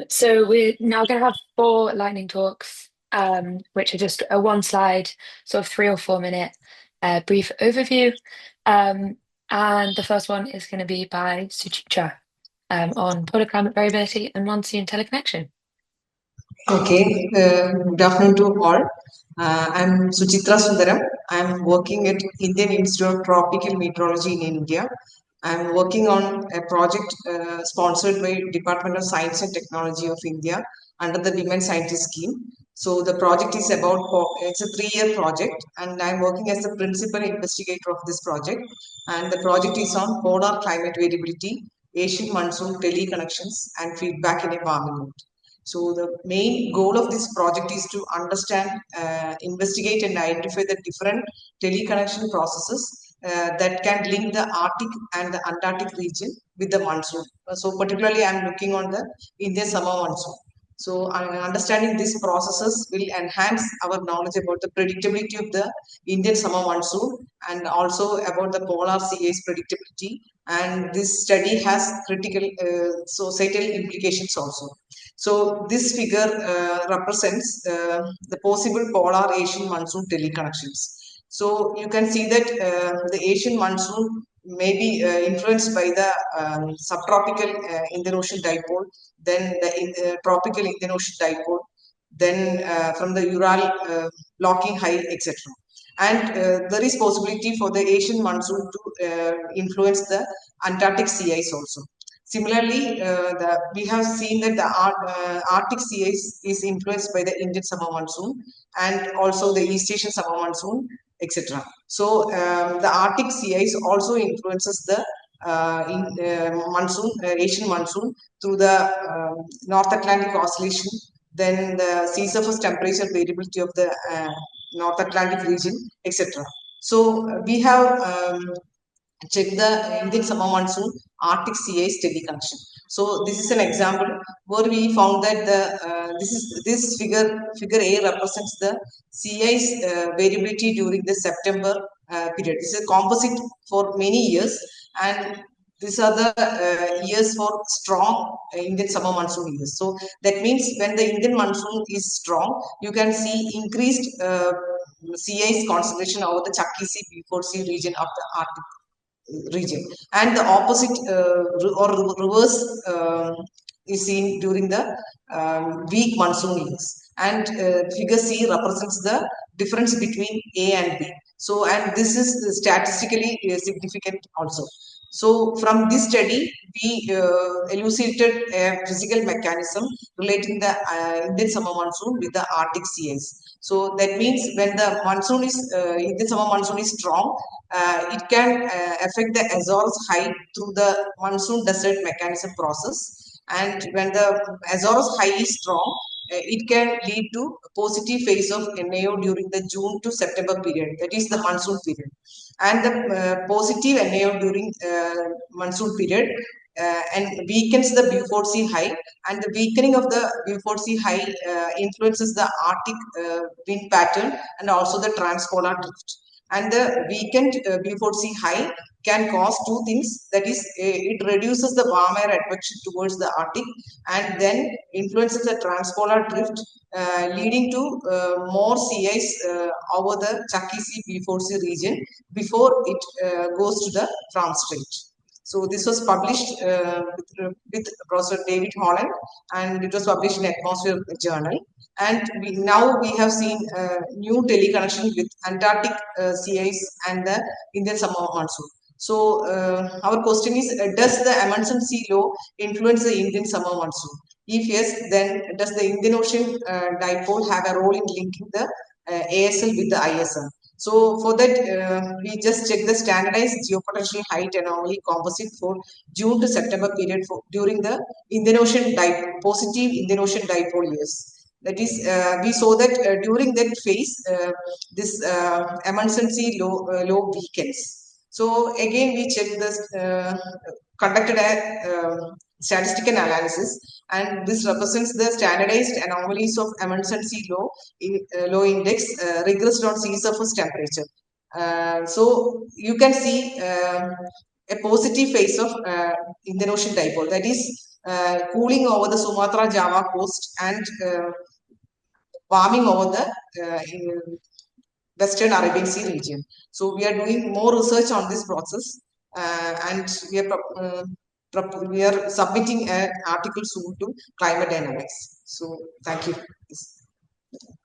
So we're now going to have four lightning talks, which are just a one slide, sort of 3 or 4 minute brief overview. Um, and the first one is going to be by Suchithra on polar climate variability and monsoon teleconnection. Okay, good afternoon to all. I'm Suchithra Sundaram. I'm working at Indian Institute of Tropical Meteorology in India. I'm working on a project sponsored by Department of Science and Technology of India under the Women Scientist Scheme. So the project is about, it's a 3-year project, and I'm working as the principal investigator of this project. And the project is on polar climate variability, Asian monsoon teleconnections, and feedback in a warming mode. So the main goal of this project is to understand, investigate and identify the different teleconnection processes that can link the Arctic and the Antarctic region with the monsoon. So particularly I'm looking on the Indian summer monsoon. So understanding these processes will enhance our knowledge about the predictability of the Indian summer monsoon and also about the polar sea ice predictability. And this study has critical societal implications also. So this figure represents the possible polar Asian monsoon teleconnections. So you can see that the Asian monsoon may be influenced by the subtropical Indian Ocean dipole, then the tropical Indian Ocean dipole, then from the Ural blocking high, etc. And there is possibility for the Asian monsoon to influence the Antarctic sea ice also. Similarly, we have seen that the Arctic sea ice is influenced by the Indian summer monsoon and also the East Asian summer monsoon, etc. So the Arctic sea ice also influences the monsoon, Asian monsoon through the North Atlantic oscillation, then the sea surface temperature variability of the North Atlantic region, etc. So we have check the Indian summer monsoon Arctic sea ice teleconnection. So this is an example where we found that the this figure A represents the sea ice variability during the September period. This is a composite for many years, and these are the years for strong Indian summer monsoon years. So that means when the Indian monsoon is strong, you can see increased sea ice concentration over the Chucky Sea, B4C region of the Arctic region, and the opposite or reverse is seen during the weak monsoon years. And figure C represents the difference between A and B. So, and this is statistically significant also. So from this study, we elucidated a physical mechanism relating the Indian summer monsoon with the Arctic sea ice. So that means when the monsoon is Indian summer monsoon is strong, it can affect the Azores high through the monsoon desert mechanism process. And when the Azores high is strong, it can lead to a positive phase of NAO during the June to September period, that is the monsoon period. And the positive NAO during monsoon period and weakens the B4C high, and the weakening of the B4C high influences the Arctic wind pattern and also the transpolar drift. And the weakened B4C high can cause two things, that is it reduces the warm air advection towards the Arctic and then influences the transpolar drift leading to more sea ice over the Chucky Sea B4C region before it goes to the Fram Strait. So this was published with Professor David Holland, and it was published in Atmosphere Journal. And now we have seen new teleconnection with Antarctic sea ice and the Indian summer monsoon. So our question is, does the Amundsen Sea law influence the Indian summer monsoon? If yes, then does the Indian Ocean dipole have a role in linking the ASL with the ISL? So for that, we just check the standardized geopotential height anomaly composite for June to September period during the Indian Ocean positive Indian Ocean dipole years. That is, we saw that during that phase, this Amundsen Sea low weakens. So again, we checked this, conducted a statistical analysis, and this represents the standardized anomalies of Amundsen Sea low index regressed on sea surface temperature. So you can see a positive phase of Indian Ocean dipole, that is cooling over the Sumatra Java coast and warming over the Western Arabian Sea region. So we are doing more research on this process, and we are submitting an article soon to Climate Dynamics. So thank you.